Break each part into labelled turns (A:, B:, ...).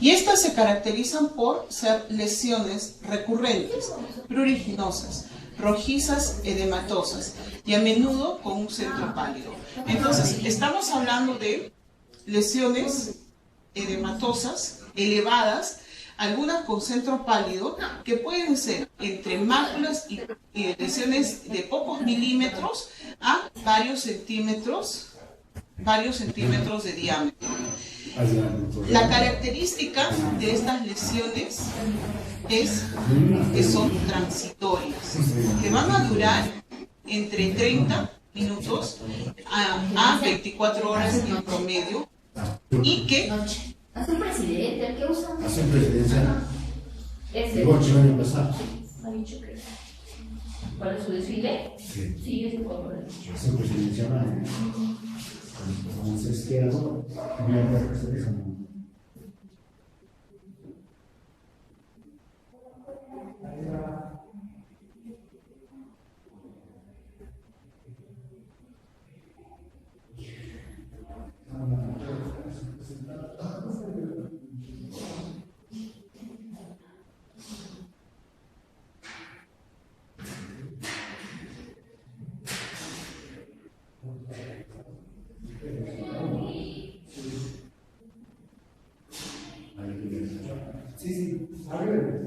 A: Y estas se caracterizan por ser lesiones recurrentes, pruriginosas, rojizas, edematosas y a menudo con un centro pálido. Entonces, estamos hablando de lesiones edematosas, elevadas, algunas con centro pálido, que pueden ser entre máculas y lesiones de pocos milímetros a varios centímetros de diámetro. La característica de estas lesiones es que son transitorias, que van a durar entre 30 minutos a 24 horas en promedio y que...
B: Hace un presidente, ¿el que usa?
C: Hace presidencia.
B: Ese.
C: El año pasado.
B: Ha dicho que. ¿Cuál es su desfile?
C: Sí.
B: Sí, ese color.
C: Hace presidencia. Entonces, ¿qué hago? Voy a ver eso. Sí, sí, a ver.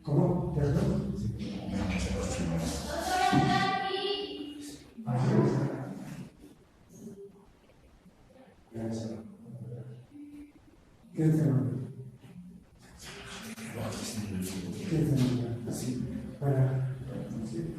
C: ¿Cómo? ¿Perdón? ¿Qué tema? ¿Qué tema? Sí, para... Sí.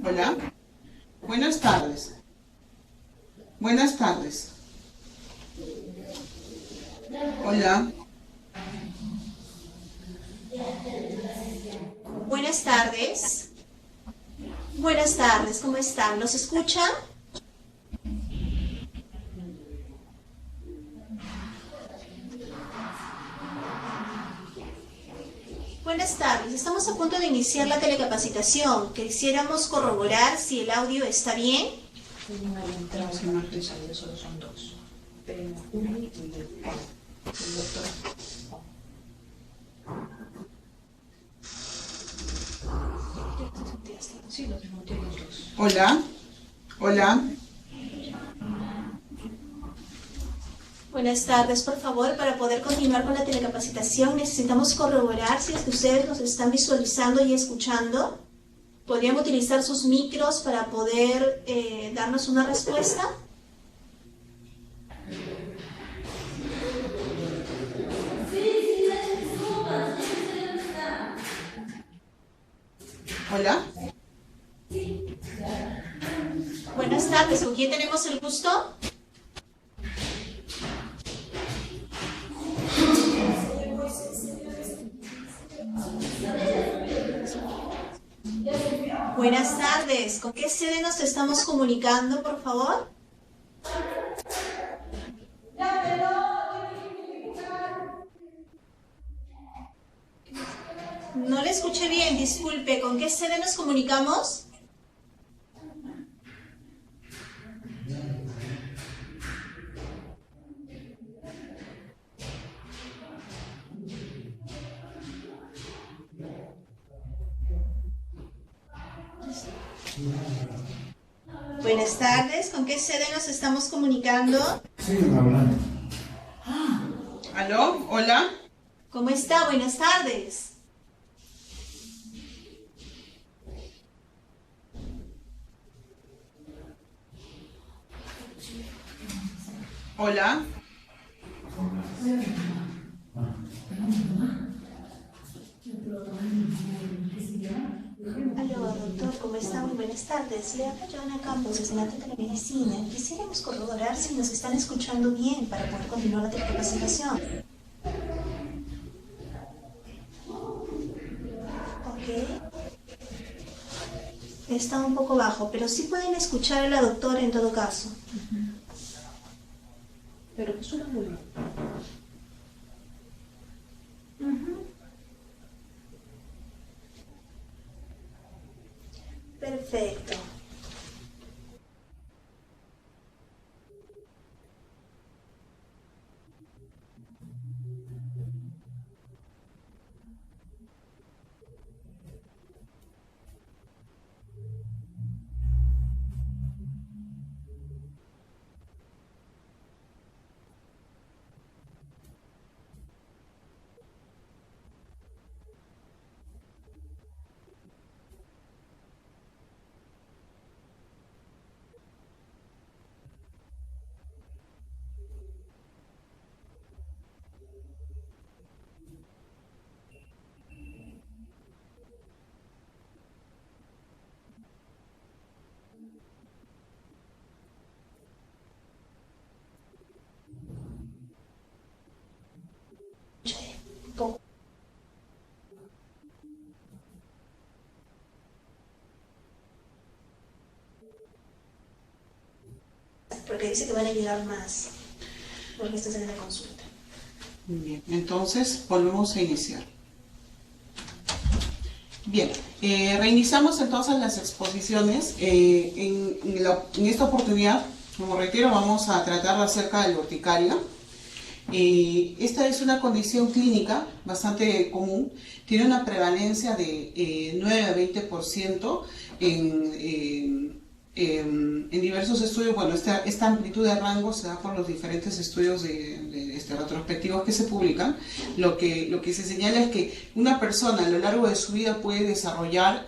A: Hola. Buenas tardes. Buenas tardes. Hola.
D: Buenas tardes. Buenas tardes, ¿cómo están? ¿Nos escuchan? Buenas tardes, estamos a punto de iniciar la telecapacitación. Quisiéramos corroborar si el audio está bien.
B: Solo son dos. Pero uno y el doctor. Sí, los tienen los dos.
A: Hola. Hola.
D: Buenas tardes, por favor, para poder continuar con la telecapacitación necesitamos corroborar si es que ustedes nos están visualizando y escuchando. ¿Podrían utilizar sus micros para poder darnos una respuesta?
A: Hola.
D: Buenas tardes, ¿con quién tenemos el gusto? Buenas tardes, ¿con qué sede nos estamos comunicando, por favor? No le escuché bien, disculpe, ¿con qué sede nos comunicamos? Buenas tardes, ¿con qué sede nos estamos comunicando?
C: Sí, hablando.
A: ¿Aló? Hola.
D: ¿Cómo está? Buenas tardes.
A: Hola.
D: Aló, doctor, ¿cómo está? Muy buenas tardes. Le habla Joana Campos, estudiante de telemedicina. Quisiéramos corroborar si nos están escuchando bien para poder continuar la telecapacitación. Ok. Está un poco bajo, pero sí pueden escuchar a la doctora en todo caso.
B: Pero que suena muy bien.
D: Perfecto. Porque dice que van a llegar más, porque esto es en la consulta.
A: Bien, entonces volvemos a iniciar. Bien, reiniciamos entonces las exposiciones. En esta oportunidad, como reitero, vamos a tratar acerca de la urticaria. Esta es una condición clínica bastante común, tiene una prevalencia de 9 a 20% en diversos estudios. Bueno, esta amplitud de rango se da por los diferentes estudios retrospectivos que se publican. Lo que se señala es que una persona a lo largo de su vida puede desarrollar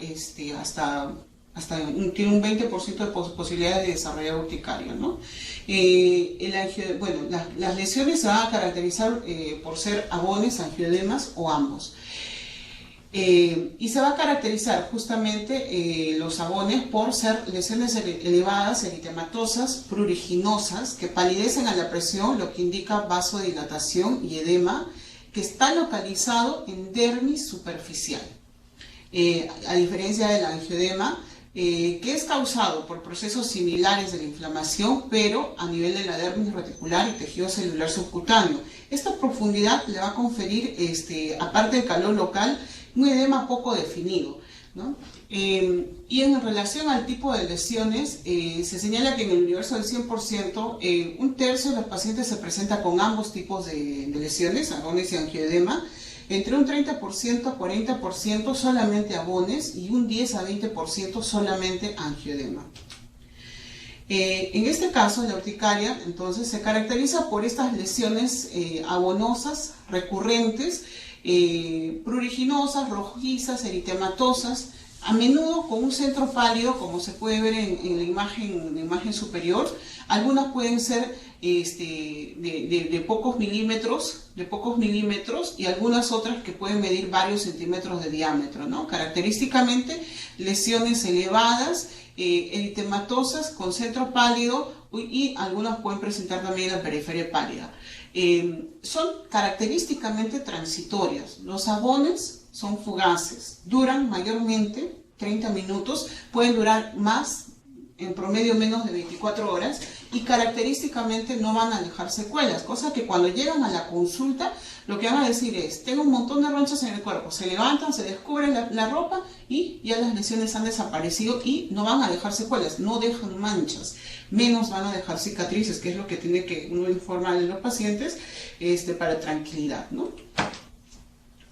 A: tiene un 20% de posibilidades de desarrollar urticaria, ¿no? Las lesiones se van a caracterizar por ser abones, angioedemas o ambos. Y se va a caracterizar justamente los abones por ser lesiones elevadas, eritematosas, pruriginosas, que palidecen a la presión, lo que indica vasodilatación y edema, que está localizado en dermis superficial. A diferencia del angioedema, que es causado por procesos similares de la inflamación, pero a nivel de la dermis reticular y tejido celular subcutáneo. Esta profundidad le va a conferir, aparte del calor local, un edema poco definido, ¿no? Y en relación al tipo de lesiones, se señala que en el universo del 100%, un tercio de los pacientes se presenta con ambos tipos de lesiones, abones y angioedema, entre un 30% a 40% solamente abones y un 10 a 20% solamente angioedema. En este caso, la urticaria entonces se caracteriza por estas lesiones abonosas, recurrentes, pruriginosas, rojizas, eritematosas, a menudo con un centro pálido, como se puede ver en la imagen superior. Algunas pueden ser de pocos milímetros, y algunas otras que pueden medir varios centímetros de diámetro, ¿no? Característicamente, lesiones elevadas, eritematosas con centro pálido, y algunas pueden presentar también la periferia pálida. Son característicamente transitorias. Los abones son fugaces, duran mayormente 30 minutos, pueden durar más, en promedio menos de 24 horas, y característicamente no van a dejar secuelas, cosa que cuando llegan a la consulta lo que van a decir es: tengo un montón de ronchas en el cuerpo, se levantan, se descubre la ropa y ya las lesiones han desaparecido y no van a dejar secuelas, no dejan manchas, menos van a dejar cicatrices, que es lo que tiene que uno informar a los pacientes para tranquilidad, ¿no?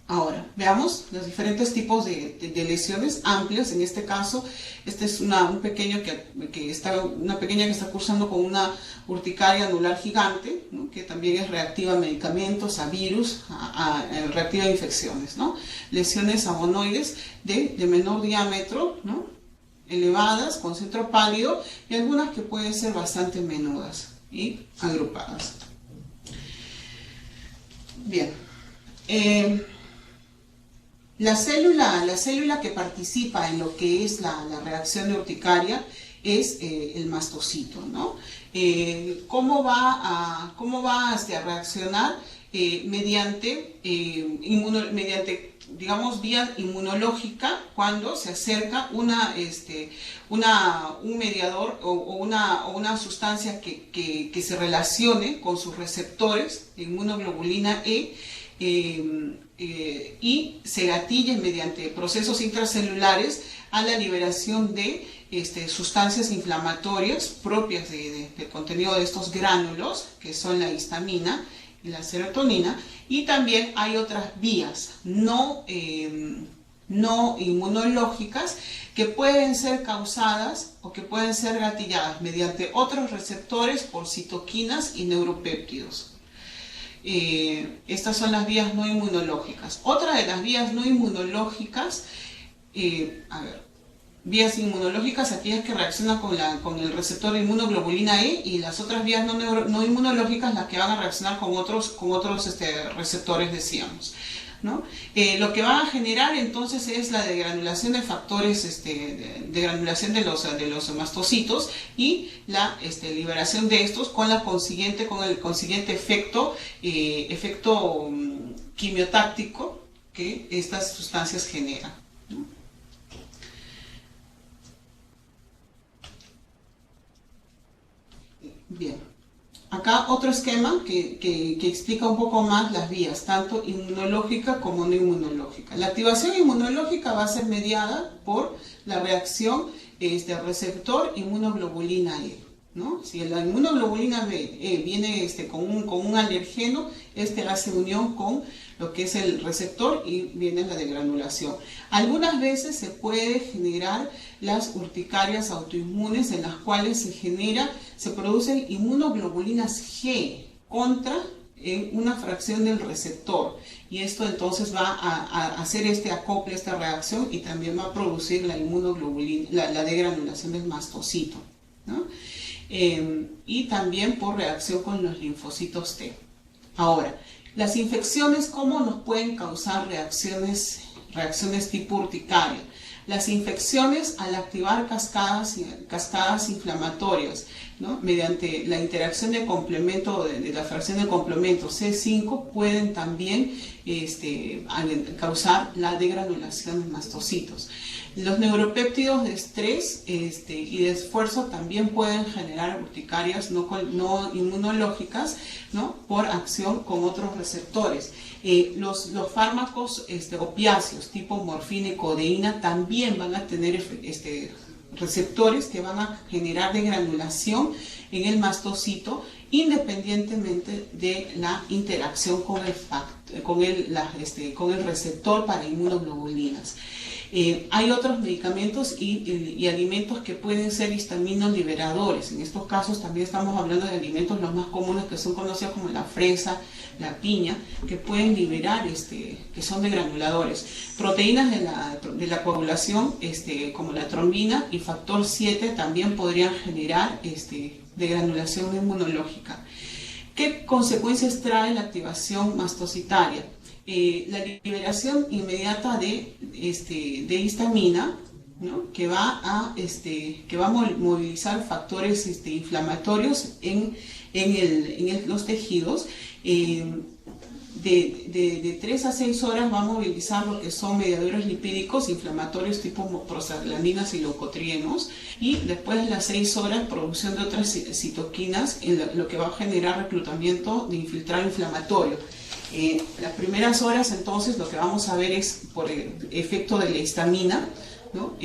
A: Ahora, veamos los diferentes tipos de lesiones amplias. En este caso, este es una pequeña que está cursando con una urticaria anular gigante, ¿no? Que también es reactiva a medicamentos, a virus, reactiva a infecciones, ¿no? Lesiones abonoides de menor diámetro, ¿no? Elevadas, con centro pálido, y algunas que pueden ser bastante menudas y agrupadas. Bien. La célula que participa en lo que es la reacción de urticaria es el mastocito, ¿no? ¿Cómo va a reaccionar? Mediante digamos, vía inmunológica, cuando se acerca un mediador o una sustancia que se relacione con sus receptores, inmunoglobulina E, y se gatille mediante procesos intracelulares a la liberación de sustancias inflamatorias propias del contenido de estos gránulos, que son la histamina y la serotonina. Y también hay otras vías no inmunológicas que pueden ser causadas o que pueden ser gatilladas mediante otros receptores por citoquinas y neuropéptidos. Estas son las vías no inmunológicas. Otra de las vías no inmunológicas, vías inmunológicas, aquellas que reaccionan con el receptor de inmunoglobulina E, y las otras vías no inmunológicas, las que van a reaccionar con otros receptores, decíamos, ¿no? Lo que va a generar entonces es la degranulación de factores, degranulación de los mastocitos, y la liberación de estos con el consiguiente efecto quimiotáctico que estas sustancias generan, ¿no? Bien, acá otro esquema que explica un poco más las vías, tanto inmunológica como no inmunológica. La activación inmunológica va a ser mediada por la reacción del receptor inmunoglobulina E, ¿no? Si la inmunoglobulina E viene con un alergeno, hace unión con lo que es el receptor y viene la degranulación. Algunas veces se puede generar las urticarias autoinmunes, en las cuales se producen inmunoglobulinas G contra una fracción del receptor, y esto entonces va a hacer acople, esta reacción, y también va a producir la degranulación del mastocito, ¿no? Y también por reacción con los linfocitos T. Ahora, las infecciones, ¿cómo nos pueden causar reacciones reacciones tipo urticaria. Las infecciones al activar cascadas inflamatorias, ¿no? Mediante la interacción de complemento, de la fracción de complemento C5, pueden también causar la degranulación de mastocitos. Los neuropéptidos de estrés y de esfuerzo también pueden generar urticarias no inmunológicas, ¿no? Por acción con otros receptores. Los fármacos opiáceos tipo morfina y codeína también van a tener receptores que van a generar degranulación en el mastocito, independientemente de la interacción con el receptor para inmunoglobulinas. Hay otros medicamentos y alimentos que pueden ser histaminoliberadores. En estos casos también estamos hablando de alimentos los más comunes que son conocidos como la fresa, la piña, que pueden liberar, que son degranuladores. Proteínas de la coagulación, como la trombina y factor 7, también podrían generar degranulación inmunológica. ¿Qué consecuencias trae la activación mastocitaria? La liberación inmediata de histamina, ¿no? que va a movilizar factores inflamatorios en los tejidos. De 3 a 6 horas va a movilizar lo que son mediadores lipídicos inflamatorios tipo prostaglandinas y leucotrienos, y después de las 6 horas producción de otras citoquinas, lo que va a generar reclutamiento de infiltrado inflamatorio. Las primeras horas, entonces, lo que vamos a ver es por el efecto de la histamina, ¿no?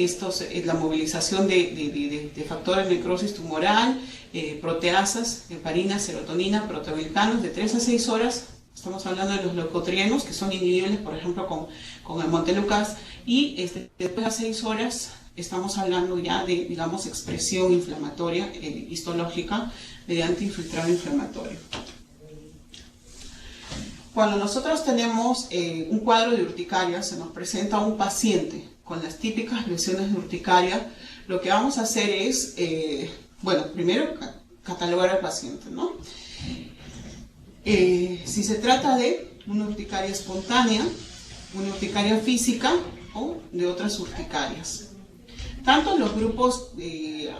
A: La movilización de factores de necrosis tumoral, proteasas, heparinas, serotonina, proteoglicanos. De 3 a 6 horas estamos hablando de los leucotrienos, que son inhibibles, por ejemplo, con el montelukast, y después de las 6 horas estamos hablando ya de, digamos, expresión inflamatoria histológica mediante infiltrado inflamatorio. Cuando nosotros tenemos un cuadro de urticaria, se nos presenta un paciente con las típicas lesiones de urticaria, lo que vamos a hacer es, primero catalogar al paciente, ¿no? Si se trata de una urticaria espontánea, una urticaria física o de otras urticarias. Tanto los grupos de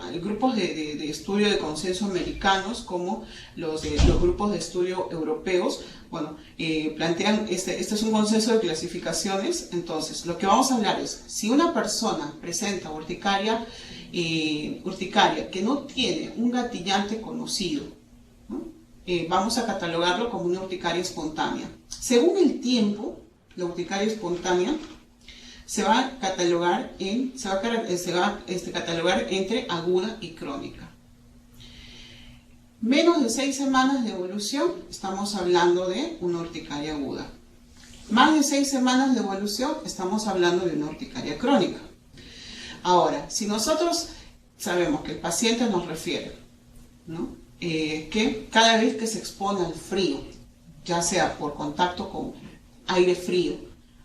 A: estudio de consenso americanos como los grupos de estudio europeos, plantean, este es un consenso de clasificaciones. Entonces, lo que vamos a hablar es, si una persona presenta urticaria que no tiene un gatillante conocido, ¿no? Vamos a catalogarlo como una urticaria espontánea. Según el tiempo, la urticaria espontánea se va a catalogar entre aguda y crónica. Menos de 6 semanas de evolución, estamos hablando de una urticaria aguda. Más de 6 semanas de evolución, estamos hablando de una urticaria crónica. Ahora, si nosotros sabemos que el paciente nos refiere, ¿no? Que cada vez que se expone al frío, ya sea por contacto con aire frío,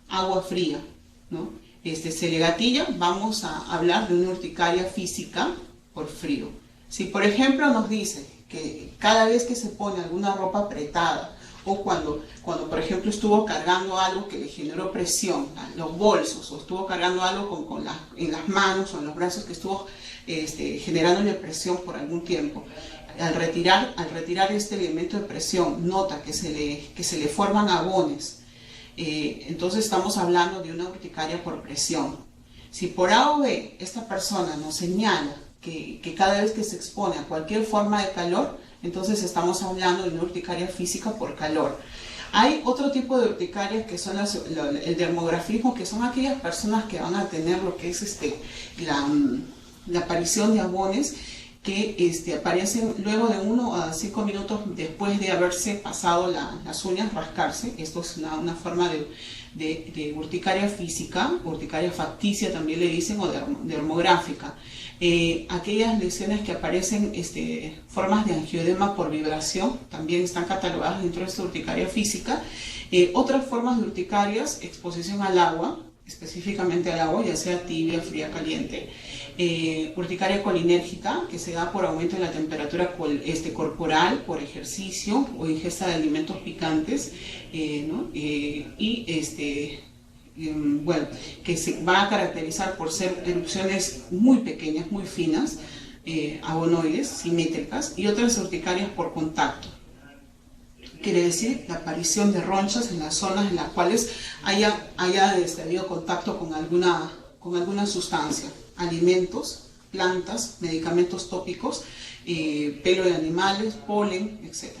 A: agua fría, ¿no? Se le gatilla, vamos a hablar de una urticaria física por frío. Si por ejemplo nos dice que cada vez que se pone alguna ropa apretada, o cuando por ejemplo estuvo cargando algo que le generó presión, los bolsos, o estuvo cargando algo en las manos o en los brazos que estuvo generándole presión por algún tiempo, al retirar este elemento de presión, nota que se le forman abones, entonces estamos hablando de una urticaria por presión. Si por A o B esta persona nos señala que cada vez que se expone a cualquier forma de calor, entonces estamos hablando de una urticaria física por calor. Hay otro tipo de urticarias que son el dermografismo, que son aquellas personas que van a tener lo que es la aparición de abones que aparecen luego de 1 a 5 minutos después de haberse pasado las uñas, rascarse. Esto es una forma de urticaria física, urticaria facticia también le dicen, o dermográfica. Aquellas lesiones que aparecen, formas de angioedema por vibración, también están catalogadas dentro de esta urticaria física. Otras formas de urticarias, exposición al agua, específicamente al agua, ya sea tibia, fría, caliente. Urticaria colinérgica, que se da por aumento de la temperatura corporal, por ejercicio o ingesta de alimentos picantes, ¿no? bueno, que se va a caracterizar por ser erupciones muy pequeñas, muy finas, agonoides, simétricas, y otras urticarias por contacto. Quiere decir la aparición de ronchas en las zonas en las cuales haya habido contacto con alguna sustancia, alimentos, plantas, medicamentos tópicos, pelo de animales, polen, etc.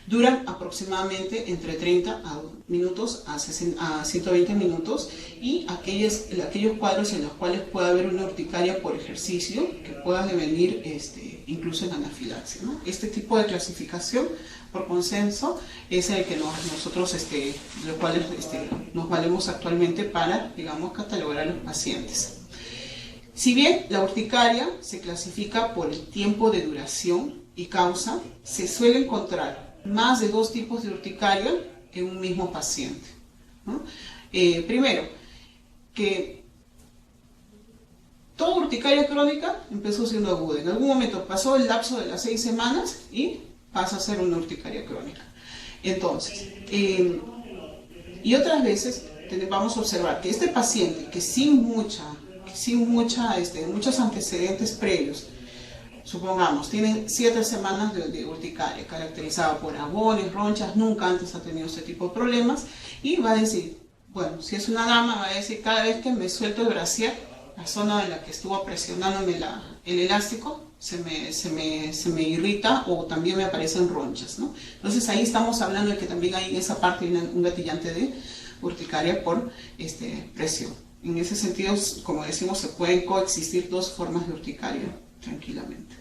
A: Duran aproximadamente entre 30 minutos a 120 minutos, y aquellos cuadros en los cuales puede haber una urticaria por ejercicio que pueda devenir incluso en anafilaxia, ¿no? Este tipo de clasificación por consenso es el que nosotros los cuales nos valemos actualmente para, digamos, catalogar a los pacientes. Si bien la urticaria se clasifica por el tiempo de duración y causa, se suele encontrar más de 2 tipos de urticaria en un mismo paciente, ¿no? Primero, que toda urticaria crónica empezó siendo aguda. En algún momento pasó el lapso de las 6 semanas y pasa a ser una urticaria crónica. Entonces, y otras veces vamos a observar que este paciente que sin muchos antecedentes previos, supongamos, tiene 7 semanas de urticaria, caracterizada por agones, ronchas, nunca antes ha tenido este tipo de problemas, y va a decir, bueno, si es una dama, va a decir, cada vez que me suelto el brasier, la zona en la que estuvo presionándome el elástico, se me irrita, o también me aparecen ronchas, ¿no? Entonces ahí estamos hablando de que también hay en esa parte un gatillante de urticaria por presión. En ese sentido, como decimos, se pueden coexistir 2 formas de urticaria tranquilamente.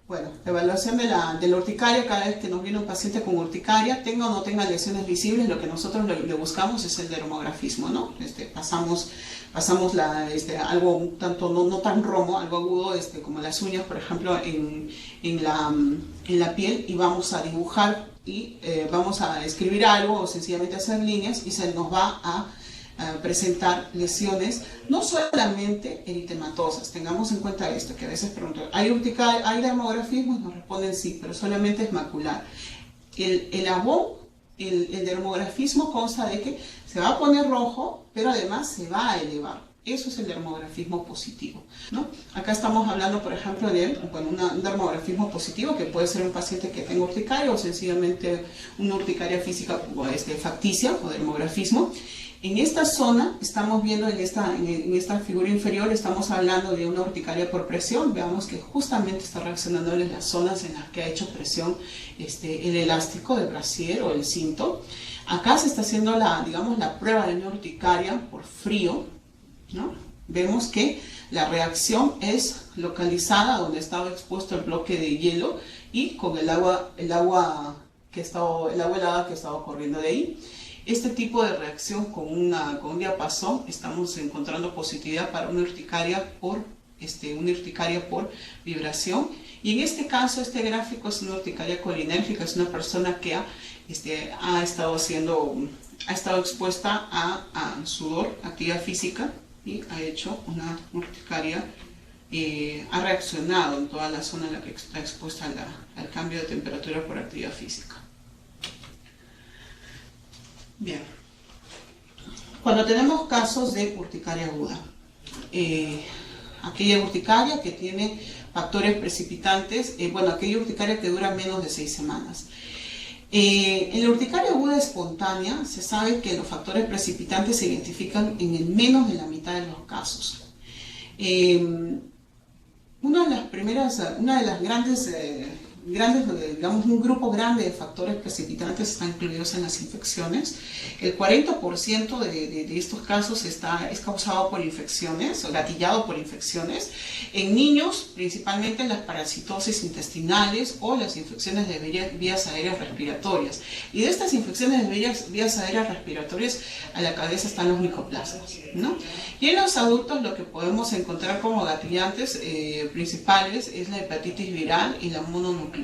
A: Bueno, la evaluación de la urticaria: cada vez que nos viene un paciente con urticaria, tenga o no tenga lesiones visibles, lo que nosotros le buscamos es el dermografismo, ¿no? Pasamos algo un tanto no tan romo, algo agudo, como las uñas, por ejemplo, en la piel, y vamos a dibujar y vamos a escribir algo o sencillamente hacer líneas, y se nos va a presentar lesiones no solamente eritematosas. Tengamos en cuenta esto, que a veces pregunto, ¿hay urticaria, hay dermografismo? Y nos responden sí, pero solamente es macular. El dermografismo consta de que se va a poner rojo, pero además se va a elevar. Eso es el dermografismo positivo, ¿no? Acá estamos hablando, por ejemplo, de un dermografismo positivo, que puede ser un paciente que tenga urticaria, o sencillamente una urticaria física facticia o dermografismo. En esta zona, estamos viendo en esta figura inferior, estamos hablando de una urticaria por presión. Veamos que justamente está reaccionando en las zonas en las que ha hecho presión el elástico del brasier o el cinto. Acá se está haciendo la prueba de una urticaria por frío, ¿no? Vemos que la reacción es localizada donde estaba expuesto el bloque de hielo y con el agua helada que estaba corriendo de ahí. Este tipo de reacción con un diapasón, estamos encontrando positividad para una urticaria por vibración. Y en este caso, este gráfico es una urticaria colinérgica, es una persona que ha estado expuesta a sudor, actividad física, y ha hecho una urticaria, ha reaccionado en toda la zona en la que está expuesta al cambio de temperatura por actividad física. Bien, cuando tenemos casos de urticaria aguda, aquella urticaria que tiene factores precipitantes, aquella urticaria que dura menos de 6 semanas. En la urticaria aguda espontánea se sabe que los factores precipitantes se identifican en el menos de la mitad de los casos. Un grupo grande de factores precipitantes están incluidos en las infecciones. El 40% de estos casos es causado por infecciones, o gatillado por infecciones. En niños, principalmente en las parasitosis intestinales o las infecciones de vías aéreas respiratorias. Y de estas infecciones de vías aéreas respiratorias, a la cabeza están los micoplasmas, ¿no? Y en los adultos, lo que podemos encontrar como gatillantes principales es la hepatitis viral y la mononucleosis.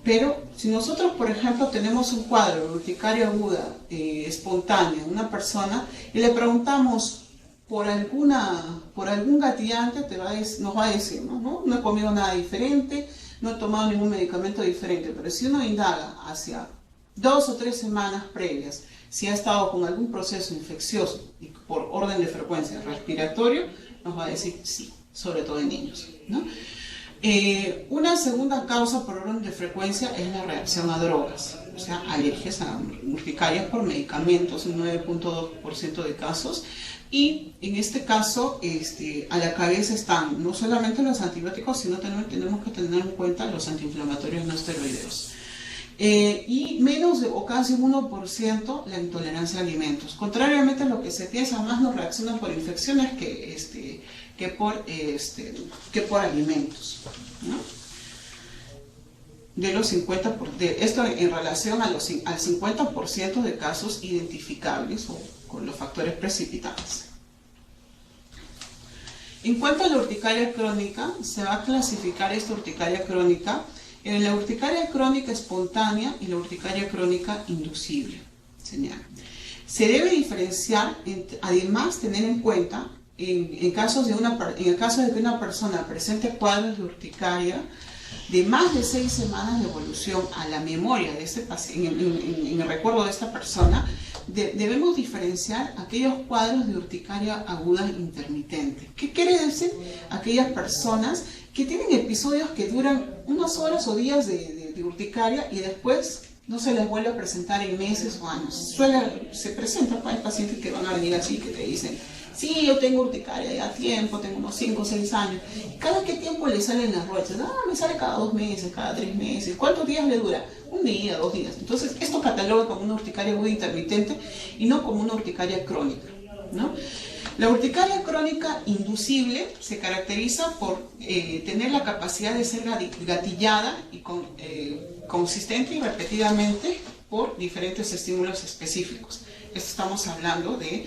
A: Pero si nosotros, por ejemplo, tenemos un cuadro de urticaria aguda espontánea en una persona y le preguntamos por algún gatillante, nos va a decir, no he comido nada diferente, no he tomado ningún medicamento diferente. Pero si uno indaga hacia 2 o 3 semanas previas, si ha estado con algún proceso infeccioso y por orden de frecuencia respiratorio, nos va a decir sí, sobre todo en niños, ¿no? Una segunda causa por orden de frecuencia es la reacción a drogas, o sea, alergias a urticarias por medicamentos, un 9.2% de casos. Y en este caso, a la cabeza están no solamente los antibióticos, sino también tenemos que tener en cuenta los antiinflamatorios no esteroideos. Y menos de, o casi un 1% la intolerancia a alimentos. Contrariamente a lo que se piensa, más no reaccionan por infecciones que por alimentos, ¿no? De los 50%, esto en relación al 50% de casos identificables o con los factores precipitantes. En cuanto a la urticaria crónica, se va a clasificar esta urticaria crónica en la urticaria crónica espontánea y la urticaria crónica inducible. Se debe diferenciar, además tener en cuenta, en el caso de que una persona presente cuadros de urticaria de más de 6 semanas de evolución a la memoria de este paciente, en el recuerdo de esta persona, debemos diferenciar aquellos cuadros de urticaria aguda intermitente. ¿Qué quiere decir? Aquellas personas que tienen episodios que duran unas horas o días de urticaria y después no se les vuelve a presentar en meses o años. Se presentan, hay pacientes que van a venir así, que te dicen, sí, yo tengo urticaria ya tiempo, tengo unos 5 o 6 años. ¿Cada qué tiempo le salen las rochas? Me sale cada 2 meses, cada 3 meses. ¿Cuántos días le dura? 1 día, 2 días. Entonces, esto cataloga como una urticaria aguda intermitente y no como una urticaria crónica, ¿no? La urticaria crónica inducible se caracteriza por tener la capacidad de ser gatillada y consistente y repetidamente por diferentes estímulos específicos. Esto estamos hablando de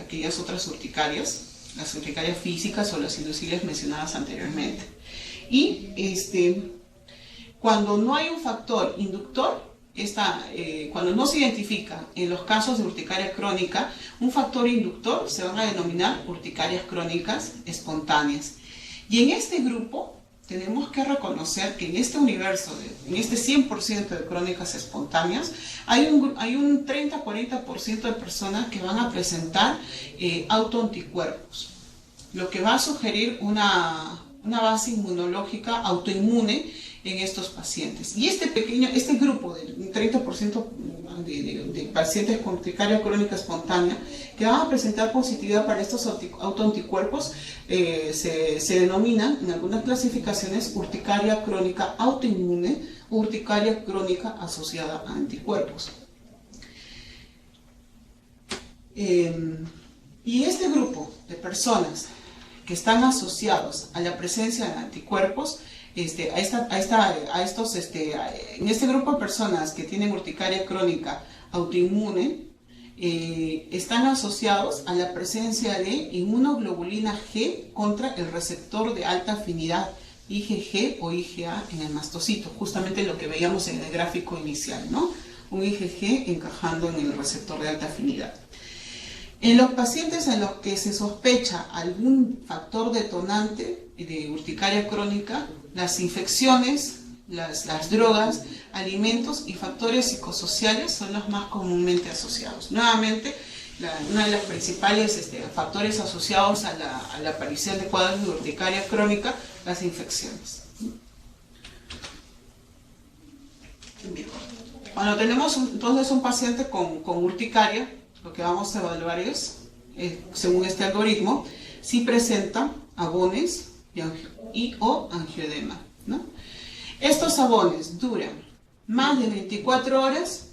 A: aquellas otras urticarias, las urticarias físicas o las inducibles mencionadas anteriormente. Y cuando no hay un factor inductor, cuando no se identifica en los casos de urticaria crónica un factor inductor, se van a denominar urticarias crónicas espontáneas. Y en este grupo tenemos que reconocer que en este universo, en este 100% de crónicas espontáneas, hay un 30-40% de personas que van a presentar autoanticuerpos, lo que va a sugerir una base inmunológica autoinmune en estos pacientes. Y este grupo del 30% de pacientes con urticaria crónica espontánea que van a presentar positividad para estos autoanticuerpos se denominan en algunas clasificaciones urticaria crónica autoinmune o urticaria crónica asociada a anticuerpos. Y este grupo de personas que están asociados a la presencia de anticuerpos, en este grupo de personas que tienen urticaria crónica autoinmune, están asociados a la presencia de inmunoglobulina G contra el receptor de alta afinidad IgG o IgA en el mastocito, justamente lo que veíamos en el gráfico inicial, ¿no? Un IgG encajando en el receptor de alta afinidad. En los pacientes en los que se sospecha algún factor detonante de urticaria crónica, las infecciones, las drogas, alimentos y factores psicosociales son los más comúnmente asociados. Nuevamente, uno de los principales factores asociados a la aparición de cuadros de urticaria crónica, las infecciones. Bien. Cuando tenemos entonces un paciente con urticaria, lo que vamos a evaluar es, según este algoritmo, si presenta abones o angioedema, ¿no? Estos abones duran más de 24 horas,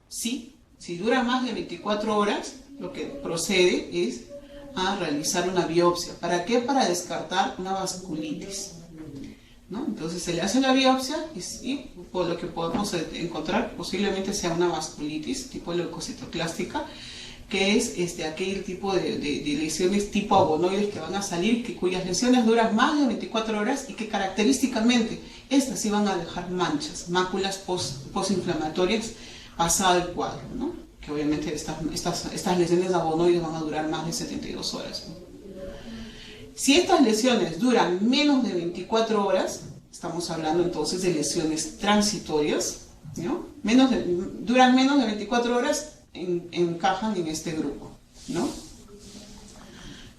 A: sí. Si dura más de 24 horas, lo que procede es a realizar una biopsia. ¿Para qué? Para descartar una vasculitis, ¿no? Entonces se le hace la biopsia y por lo que podemos encontrar posiblemente sea una vasculitis tipo leucocitoclástica, que es aquel tipo de lesiones tipo abonoides que van a salir, cuyas lesiones duran más de 24 horas y que característicamente estas sí van a dejar manchas, máculas postinflamatorias pasado el cuadro, ¿no? Que obviamente estas lesiones abonoides van a durar más de 72 horas, ¿no? Si estas lesiones duran menos de 24 horas, estamos hablando entonces de lesiones transitorias, ¿no? Duran menos de 24 horas, encajan en este grupo, ¿no?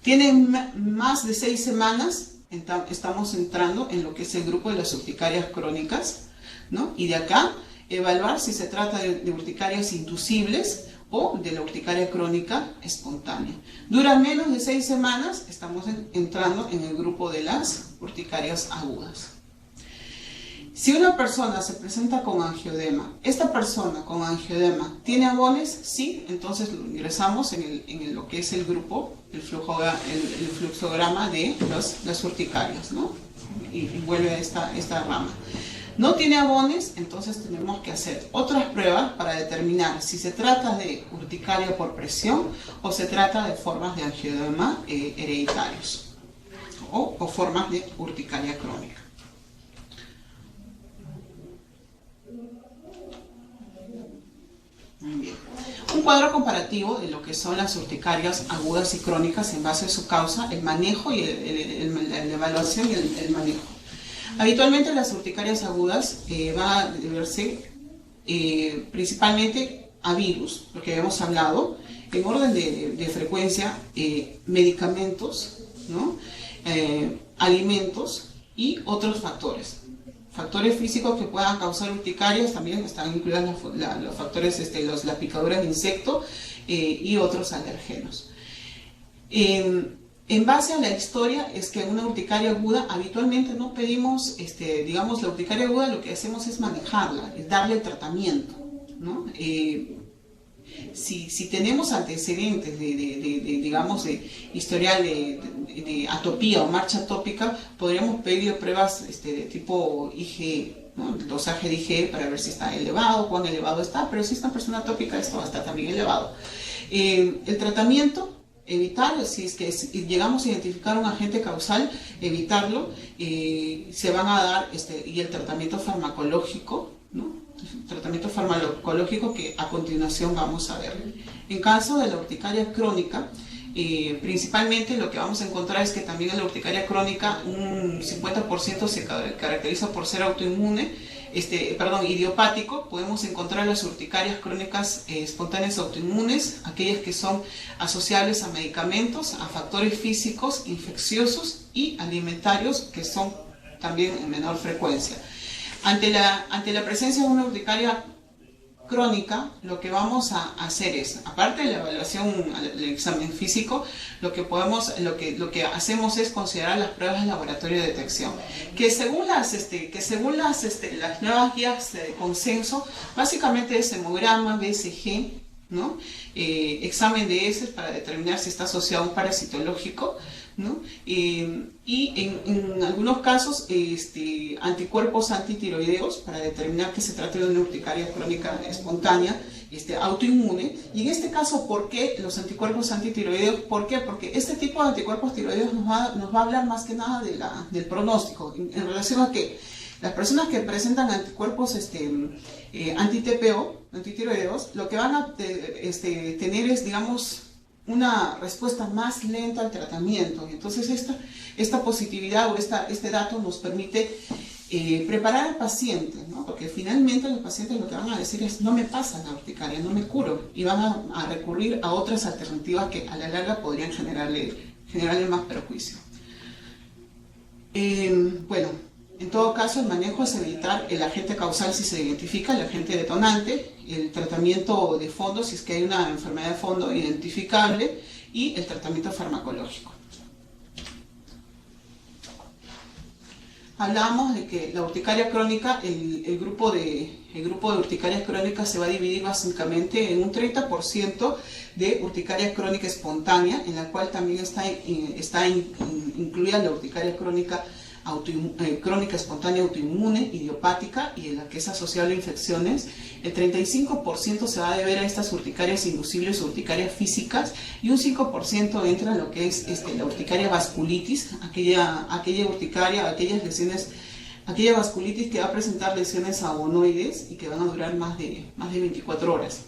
A: Tienen más de 6 semanas, estamos entrando en lo que es el grupo de las urticarias crónicas, ¿no? Y de acá, evaluar si se trata de urticarias inducibles o de la urticaria crónica espontánea. Duran menos de 6 semanas, estamos entrando en el grupo de las urticarias agudas. Si una persona se presenta con angioedema, esta persona con angioedema tiene abones, sí, entonces lo ingresamos en lo que es el grupo, el fluxograma de las urticarias, ¿no? Y vuelve a esta rama. No tiene abones, entonces tenemos que hacer otras pruebas para determinar si se trata de urticaria por presión o se trata de formas de angioedema hereditarios o formas de urticaria crónica. Muy bien. Un cuadro comparativo de lo que son las urticarias agudas y crónicas en base a su causa, el manejo y la evaluación y el manejo. Habitualmente las urticarias agudas van a deberse principalmente a virus, lo que hemos hablado, en orden de frecuencia, medicamentos, ¿no? Alimentos y otros factores. Factores físicos que puedan causar urticarias, también están incluidos los factores, las picaduras de insecto y otros alergenos. En base a la historia es que en una urticaria aguda habitualmente no pedimos, digamos, la urticaria aguda lo que hacemos es manejarla, es darle el tratamiento, ¿no? Si tenemos antecedentes digamos, de historial de atopía o marcha atópica, podríamos pedir pruebas de tipo IgE, ¿no? El dosaje de IgE para ver si está elevado, cuán elevado está, pero si es una persona atópica esto va a estar también elevado. El tratamiento, evitar, si es que llegamos a identificar un agente causal, evitarlo, se van a dar, y el tratamiento farmacológico, ¿no? El tratamiento farmacológico que a continuación vamos a ver. En caso de la urticaria crónica, principalmente lo que vamos a encontrar es que también en la urticaria crónica un 50% se caracteriza por ser autoinmune, idiopático. Podemos encontrar las urticarias crónicas espontáneas autoinmunes, aquellas que son asociables a medicamentos, a factores físicos, infecciosos y alimentarios, que son también en menor frecuencia. Ante la presencia de una urticaria crónica, lo que vamos a hacer es, aparte de la evaluación, el examen físico, lo que hacemos es considerar las pruebas de laboratorio de detección, que según las nuevas guías de consenso, básicamente es hemograma, BCG, ¿no? Examen de heces para determinar si está asociado a un parasitológico, ¿no? Y en algunos casos anticuerpos antitiroideos para determinar que se trata de una urticaria crónica espontánea, autoinmune. Y en este caso, ¿por qué los anticuerpos antitiroideos? ¿Por qué? Porque este tipo de anticuerpos tiroideos nos va a hablar más que nada del pronóstico, en relación a que las personas que presentan anticuerpos anti-TPO, antitiroideos, lo que van a tener es, digamos, una respuesta más lenta al tratamiento. Entonces esta positividad o este dato nos permite preparar al paciente, ¿no? Porque finalmente los pacientes lo que van a decir es: no me pasa la urticaria, no me curo, y van a recurrir a otras alternativas que a la larga podrían generarle más perjuicio. Bueno, en todo caso, el manejo es evitar el agente causal si se identifica, el agente detonante, el tratamiento de fondo si es que hay una enfermedad de fondo identificable, y el tratamiento farmacológico. Hablamos de que la urticaria crónica, el grupo de urticarias crónicas se va a dividir básicamente en un 30% de urticaria crónica espontánea, en la cual también está incluida la urticaria crónica espontánea autoinmune, idiopática, y en la que es asociable a infecciones. El 35% se va a deber a estas urticarias inducibles o urticarias físicas, y un 5% entra en lo que es la urticaria vasculitis, aquella urticaria, aquellas lesiones, aquella vasculitis que va a presentar lesiones abonoides y que van a durar más de 24 horas.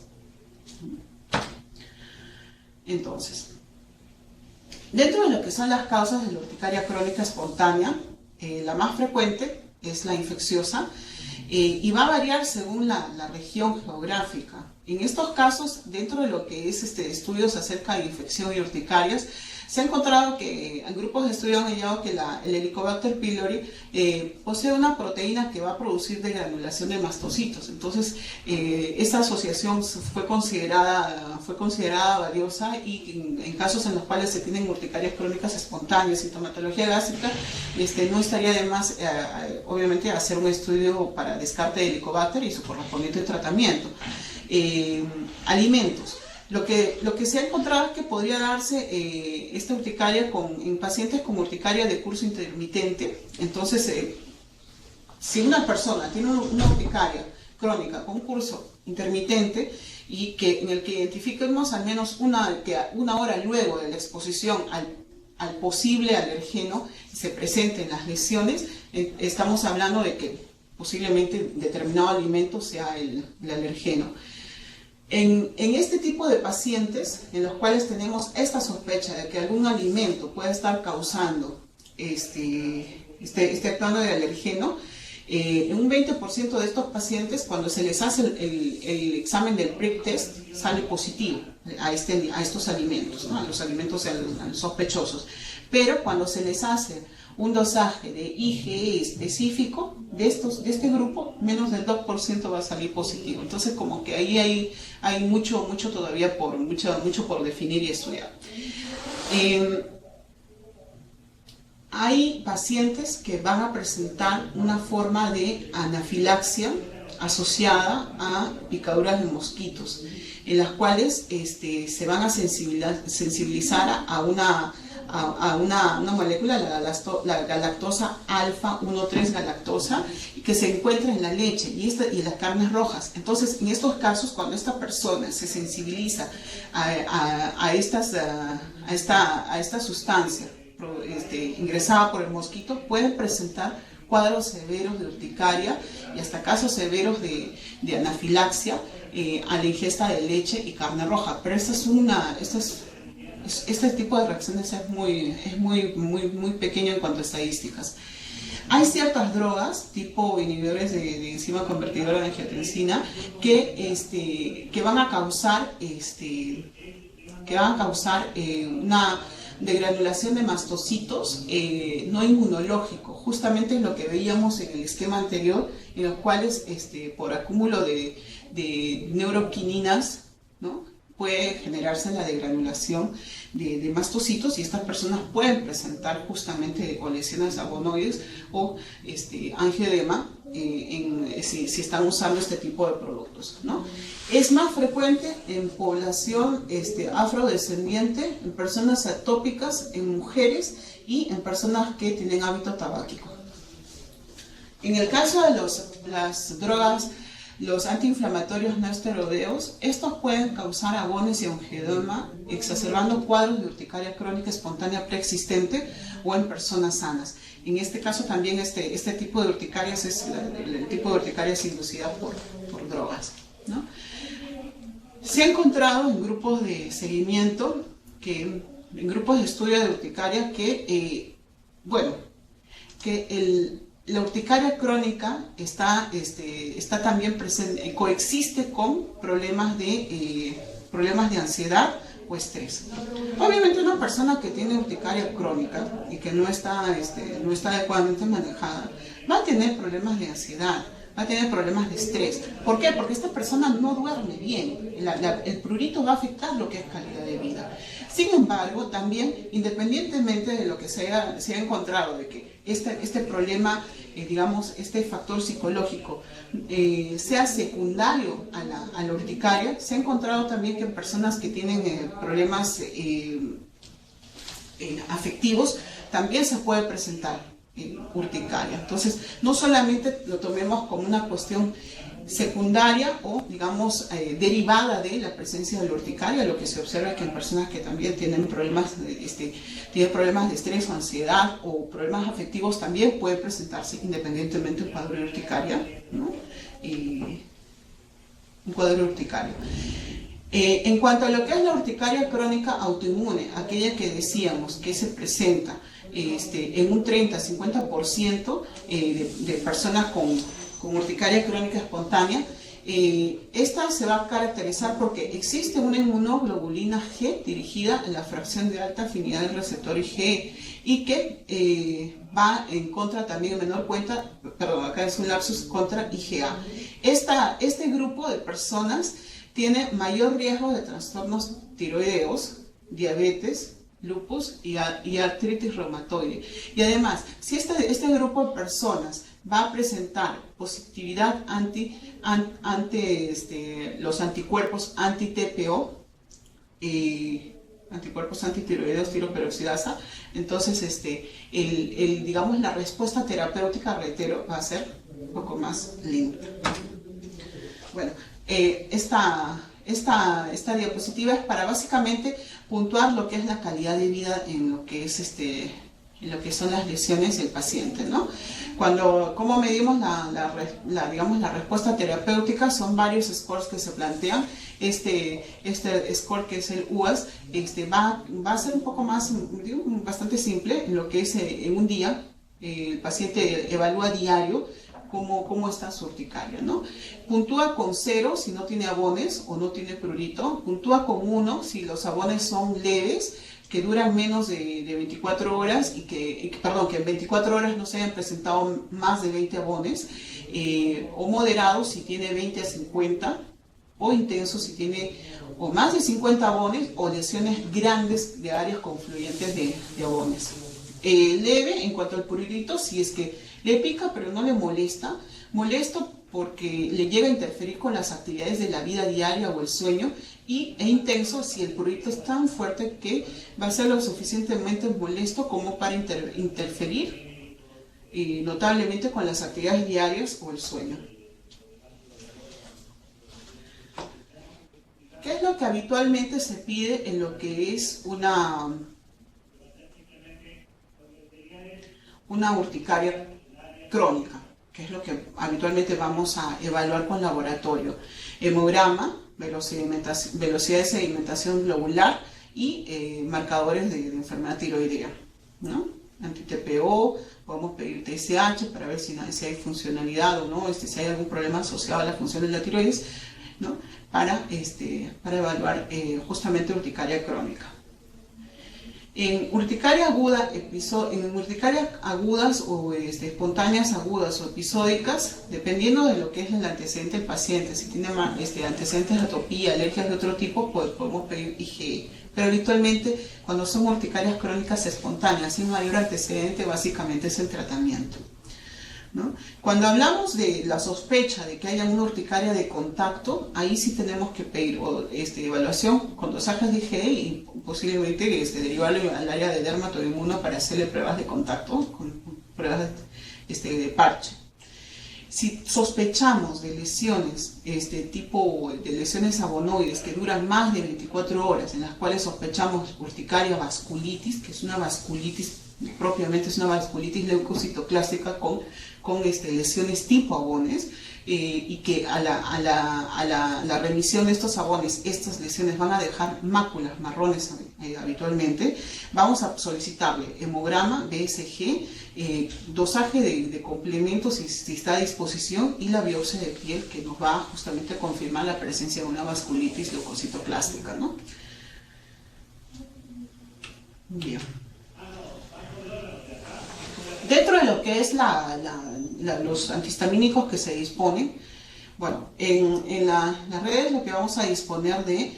A: Entonces, dentro de lo que son las causas de la urticaria crónica espontánea, la más frecuente es la infecciosa, y va a variar según la región geográfica. En estos casos, dentro de lo que es estudios acerca de infección y urticarias, se ha encontrado que en grupos de estudio han hallado que el Helicobacter pylori posee una proteína que va a producir degranulación de mastocitos. Entonces, esta asociación fue considerada valiosa, y en casos en los cuales se tienen urticarias crónicas espontáneas, sintomatología gástrica, no estaría de más, obviamente, hacer un estudio para descarte de Helicobacter y su correspondiente tratamiento. Alimentos. Lo que se ha encontrado es que podría darse esta urticaria en pacientes con urticaria de curso intermitente. Entonces, si una persona tiene una urticaria crónica con curso intermitente y en el que identifiquemos al menos una hora luego de la exposición al posible alergeno se presenten las lesiones, estamos hablando de que posiblemente determinado alimento sea el alergeno. En este tipo de pacientes, en los cuales tenemos esta sospecha de que algún alimento puede estar causando actuando de alergeno, en un 20% de estos pacientes, cuando se les hace el examen del prick test, sale positivo a estos alimentos, ¿no? A los alimentos sospechosos. Pero cuando se les hace un dosaje de IgE específico de este grupo, menos del 2% va a salir positivo. Entonces, como que ahí hay mucho todavía mucho por definir y estudiar. Hay pacientes que van a presentar una forma de anafilaxia asociada a picaduras de mosquitos, en las cuales se van a sensibilizar a una molécula, la galactosa alfa 1,3 galactosa, que se encuentra en la leche y las carnes rojas. Entonces, en estos casos, cuando esta persona se sensibiliza a esta sustancia ingresada por el mosquito, puede presentar cuadros severos de urticaria y hasta casos severos de anafilaxia a la ingesta de leche y carne roja. Pero este tipo de reacciones es muy pequeño en cuanto a estadísticas. Hay ciertas drogas, tipo inhibidores de enzima convertidora de angiotensina, que van a causar una degranulación de mastocitos no inmunológico, justamente lo que veíamos en el esquema anterior, en los cuales por acúmulo de neuroquininas, ¿no?, puede generarse la degranulación de mastocitos, y estas personas pueden presentar justamente o lesiones abonoides o angioedema si están usando este tipo de productos, ¿no? Es más frecuente en población afrodescendiente, en personas atópicas, en mujeres y en personas que tienen hábito tabáquico. En el caso de las drogas, los antiinflamatorios no esteroideos, estos pueden causar abonos y angioedema, exacerbando cuadros de urticaria crónica espontánea preexistente o en personas sanas. En este caso también este tipo de urticarias es el tipo de urticarias inducida por drogas, ¿no? Se ha encontrado en grupos de seguimiento, en grupos de estudio de urticaria, la urticaria crónica está también presente, coexiste con problemas de ansiedad o estrés. Obviamente una persona que tiene urticaria crónica y que no está adecuadamente manejada va a tener problemas de ansiedad, va a tener problemas de estrés. ¿Por qué? Porque esta persona no duerme bien. El prurito va a afectar lo que es calidad de vida. Sin embargo, también, independientemente de lo que se haya encontrado, de que este problema, este factor psicológico, sea secundario a la urticaria, se ha encontrado también que en personas que tienen problemas afectivos, también se puede presentar urticaria. Entonces, no solamente lo tomemos como una cuestión secundaria o, derivada de la presencia de la urticaria. Lo que se observa es que en personas que también tienen problemas de estrés o ansiedad o problemas afectivos también puede presentarse independientemente un cuadro de urticaria, ¿no? Un cuadro de urticaria. En cuanto a lo que es la urticaria crónica autoinmune, aquella que decíamos que se presenta en un 30-50% de personas con urticaria crónica espontánea. Esta se va a caracterizar porque existe una inmunoglobulina G dirigida en la fracción de alta afinidad del receptor IgE y que va en contra también en menor cuenta, perdón, acá es un lapsus, contra IgA. Este grupo de personas tiene mayor riesgo de trastornos tiroideos, diabetes, lupus y artritis reumatoide. Y además, si este grupo de personas va a presentar positividad ante los anticuerpos anti-TPO, anticuerpos antitiroideos tiroperoxidasa, entonces digamos la respuesta terapéutica, reitero, va a ser un poco más lenta. Bueno, esta diapositiva es para básicamente puntuar lo que es la calidad de vida en lo que es en lo que son las lesiones del paciente, ¿no? ¿Cómo medimos digamos, la respuesta terapéutica? Son varios scores que se plantean. Este score, que es el UAS, va a ser un poco más, bastante simple, en lo que es en un día. El paciente evalúa diario cómo está su urticaria, ¿no? Puntúa con 0 si no tiene abones o no tiene prurito. Puntúa con 1 si los abones son leves, que duran menos de 24 horas y que en 24 horas no se hayan presentado más de 20 abones, o moderado si tiene 20 a 50, o intenso si tiene o más de 50 abones o lesiones grandes de áreas confluyentes de abones. Leve en cuanto al prurito, si es que le pica pero no le molesta, molesto porque le llega a interferir con las actividades de la vida diaria o el sueño, e intenso si el prurito es tan fuerte que va a ser lo suficientemente molesto como para interferir notablemente con las actividades diarias o el sueño. ¿Qué es lo que habitualmente se pide en lo que es una urticaria crónica? Que es lo que habitualmente vamos a evaluar con laboratorio: hemograma, velocidad de sedimentación globular y marcadores de enfermedad tiroidea, ¿no? Anti-TPO, podemos pedir TSH para ver si hay funcionalidad o no, si hay algún problema asociado a la función de la tiroides, ¿no? Para evaluar justamente urticaria crónica. En urticaria agudas o espontáneas agudas o episódicas, dependiendo de lo que es el antecedente del paciente, si tiene antecedentes de atopía, alergias de otro tipo, pues podemos pedir IgE. Pero habitualmente, cuando son urticarias crónicas espontáneas sin mayor antecedente, básicamente es el tratamiento, ¿no? Cuando hablamos de la sospecha de que haya una urticaria de contacto, ahí sí tenemos que pedir evaluación con dosajes de IgE y posiblemente derivarlo al área de dermatoinmuno para hacerle pruebas de contacto, con pruebas de parche. Si sospechamos de lesiones, tipo de lesiones abonoides que duran más de 24 horas, en las cuales sospechamos urticaria vasculitis, que es una vasculitis, propiamente es una vasculitis leucocitoclástica con lesiones tipo abones, y que a la remisión de estos abones, estas lesiones van a dejar máculas marrones habitualmente, vamos a solicitarle hemograma, BSG, dosaje de complementos si está a disposición, y la biopsia de piel, que nos va justamente a confirmar la presencia de una vasculitis leucocitoclástica, ¿no? Bien. Dentro de lo que es los antihistamínicos que se disponen, bueno, en las redes lo que vamos a disponer de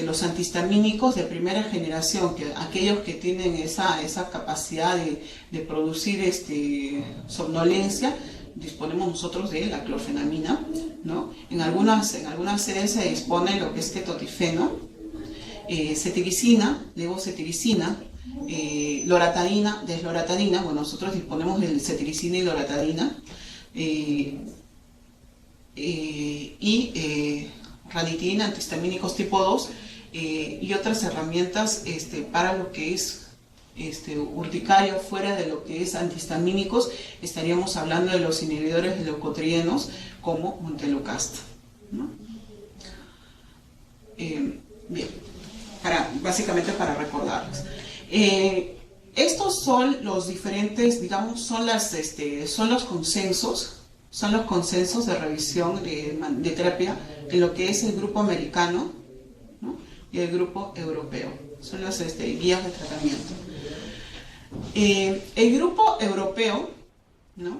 A: los antihistamínicos de primera generación, que aquellos que tienen esa capacidad de producir somnolencia, disponemos nosotros de la clorfenamina, ¿no? En algunas sedes se dispone lo que es ketotifeno, cetiricina, levocetiricina, loratadina, desloratadina. Bueno, nosotros disponemos de cetiricina y loratadina, ranitidina, antihistamínicos tipo 2, y otras herramientas para lo que es urticaria fuera de lo que es antihistamínicos. Estaríamos hablando de los inhibidores de leucotrienos como montelukast, ¿no? Bien, básicamente para recordarlos. Estos son los diferentes, digamos, son los consensos son los consensos de revisión de terapia en lo que es el grupo americano, ¿no? Y el grupo europeo. Son las guías de tratamiento. El grupo europeo, ¿no?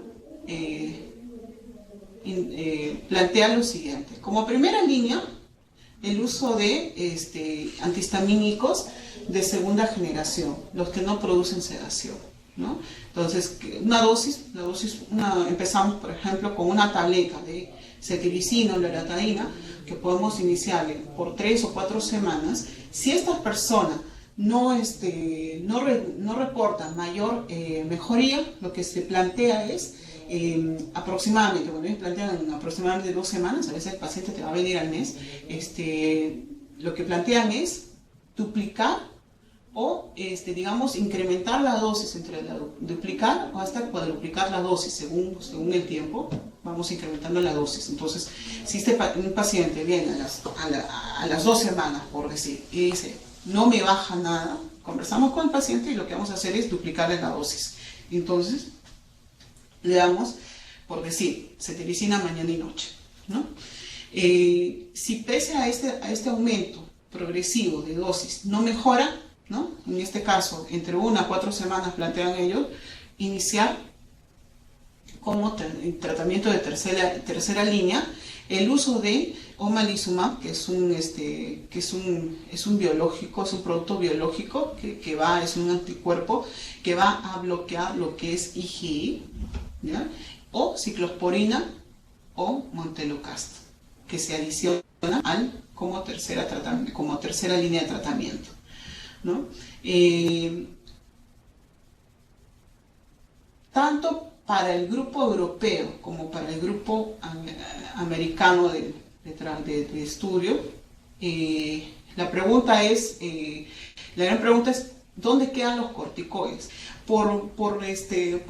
A: Plantea lo siguiente. Como primera línea, el uso de antihistamínicos de segunda generación, los que no producen sedación, ¿no? Entonces, empezamos, por ejemplo, con una tableta de cetiricina o loratadina que podemos iniciar por 3 o 4 semanas. Si estas personas no reportan mayor mejoría, lo que se plantea es aproximadamente, cuando ellos plantean aproximadamente 2 semanas, a veces el paciente te va a venir al mes, lo que plantean es duplicar o, digamos, incrementar la dosis entre duplicar o hasta cuadruplicar la dosis según el tiempo, vamos incrementando la dosis. Entonces, si un paciente viene a las 2 semanas, por decir, y dice, no me baja nada, conversamos con el paciente y lo que vamos a hacer es duplicarle la dosis. Entonces, le damos, por decir, cetiricina mañana y noche, ¿no? Si pese a este aumento progresivo de dosis no mejora, ¿no? En este caso, entre 1 a 4 semanas plantean ellos iniciar como tratamiento de tercera línea el uso de omalizumab, que es un biológico, es un producto biológico es un anticuerpo que va a bloquear lo que es IgI, ¿ya? O ciclosporina o montelukast, que se adiciona como tercera línea de tratamiento, ¿no? Tanto para el grupo europeo como para el grupo americano de estudio, la gran pregunta es ¿dónde quedan los corticoides? Por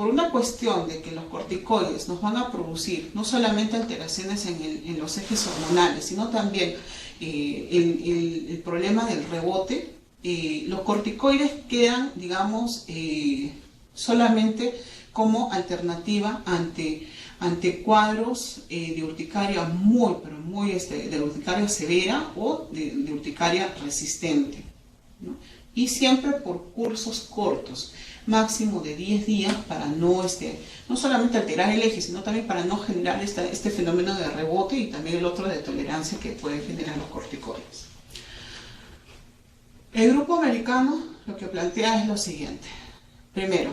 A: una cuestión de que los corticoides nos van a producir no solamente alteraciones en los ejes hormonales, sino también el problema del rebote. Los corticoides quedan, digamos, solamente como alternativa ante cuadros de urticaria de urticaria severa o de urticaria resistente, ¿no? Y siempre por cursos cortos, máximo de 10 días, para no solamente alterar el eje, sino también para no generar este fenómeno de rebote y también el otro de tolerancia que puede generar los corticoides. El grupo americano lo que plantea es lo siguiente. Primero,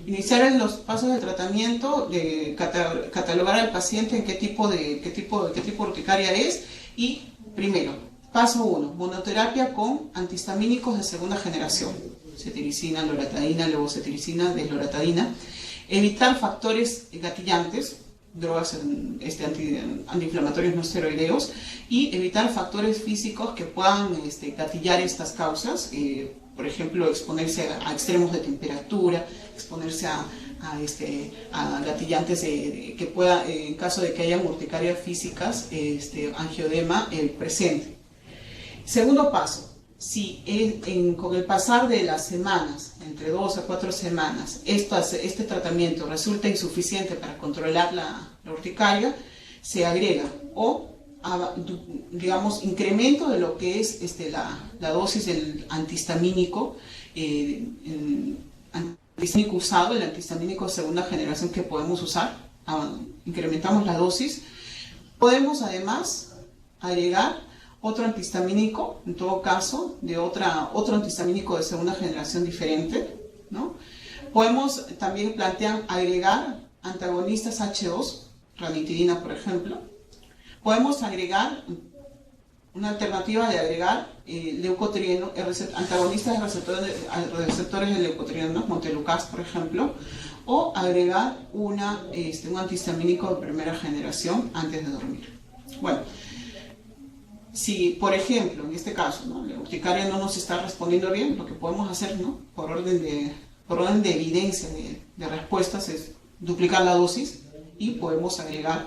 A: iniciar los pasos de tratamiento, de catalogar al paciente en qué tipo de urticaria es, y primero, paso 1, monoterapia con antihistamínicos de segunda generación, cetiricina, loratadina, levocetiricina, desloratadina, evitar factores gatillantes, drogas antiinflamatorios no esteroideos, y evitar factores físicos que puedan gatillar estas causas, por ejemplo, exponerse a extremos de temperatura, exponerse a gatillantes que pueda, en caso de que haya urticarias físicas, angioedema presente. Segundo paso, si con el pasar de las semanas, entre 2 a 4 semanas, este tratamiento resulta insuficiente para controlar la urticaria, se agrega digamos, incremento de lo que es la dosis del antihistamínico, usado, el antihistamínico de segunda generación que podemos usar, incrementamos la dosis. Podemos además agregar otro antihistamínico, en todo caso, otro antihistamínico de segunda generación diferente, ¿no? Podemos también plantear agregar antagonistas H2, ranitidina por ejemplo. Podemos agregar una alternativa de agregar leucotrieno, antagonistas de receptores de leucotrieno, montelukast por ejemplo, o agregar un antihistamínico de primera generación antes de dormir. Bueno, si por ejemplo en este caso, ¿no?, la urticaria no nos está respondiendo bien, lo que podemos hacer, ¿no?, por orden de evidencia de respuestas, es duplicar la dosis, y podemos agregar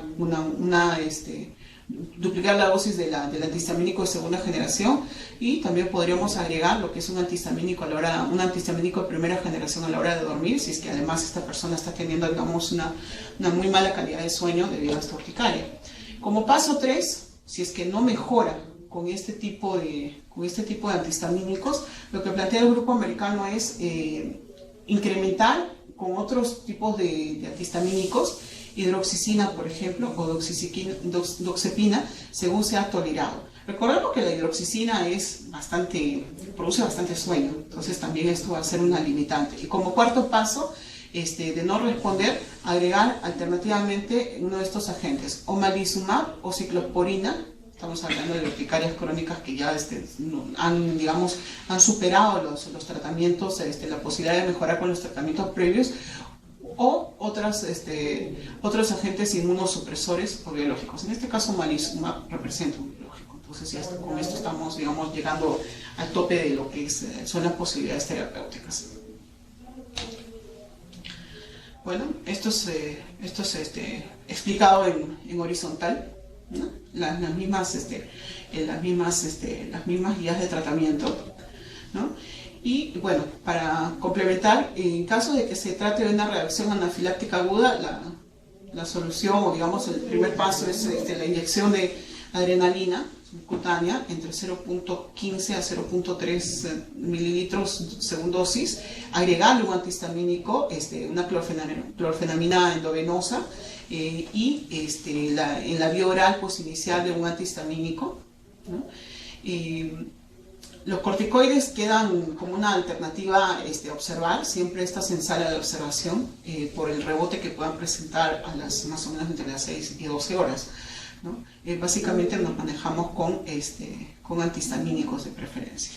A: duplicar la dosis del antihistamínico de segunda generación, y también podríamos agregar lo que es un antihistamínico de primera generación a la hora de dormir, si es que además esta persona está teniendo, digamos, una muy mala calidad de sueño debido a esta urticaria. Como paso 3, si es que no mejora con este tipo de antihistamínicos, lo que plantea el grupo americano es incrementar con otros tipos de antihistamínicos, hidroxicina, por ejemplo, o doxepina, según sea tolerado. Recordemos que la hidroxicina produce bastante sueño, entonces también esto va a ser una limitante. Y como cuarto paso, de no responder, agregar alternativamente uno de estos agentes, omalizumab o ciclosporina. Estamos hablando de urticarias crónicas que ya han superado los tratamientos, la posibilidad de mejorar con los tratamientos previos, o otros agentes inmunosupresores o biológicos. En este caso, omalizumab representa un biológico. Entonces, ya con esto estamos, digamos, llegando al tope de lo que son las posibilidades terapéuticas. Bueno, esto es explicado en horizontal, ¿no? Las mismas guías de tratamiento, ¿no? Y bueno, para complementar, en caso de que se trate de una reacción anafiláctica aguda, la solución, o digamos el primer paso, es la inyección de adrenalina cutánea entre 0.15 a 0.3 mililitros según dosis, agregarle un antihistamínico, una clorfenamina endovenosa, y en la vía oral, pues iniciar de un antihistamínico, ¿no? Los corticoides quedan como una alternativa a observar, siempre estás en sala de observación por el rebote que puedan presentar a las más o menos entre las 6 y 12 horas, ¿no? Básicamente nos manejamos con antihistamínicos de preferencia.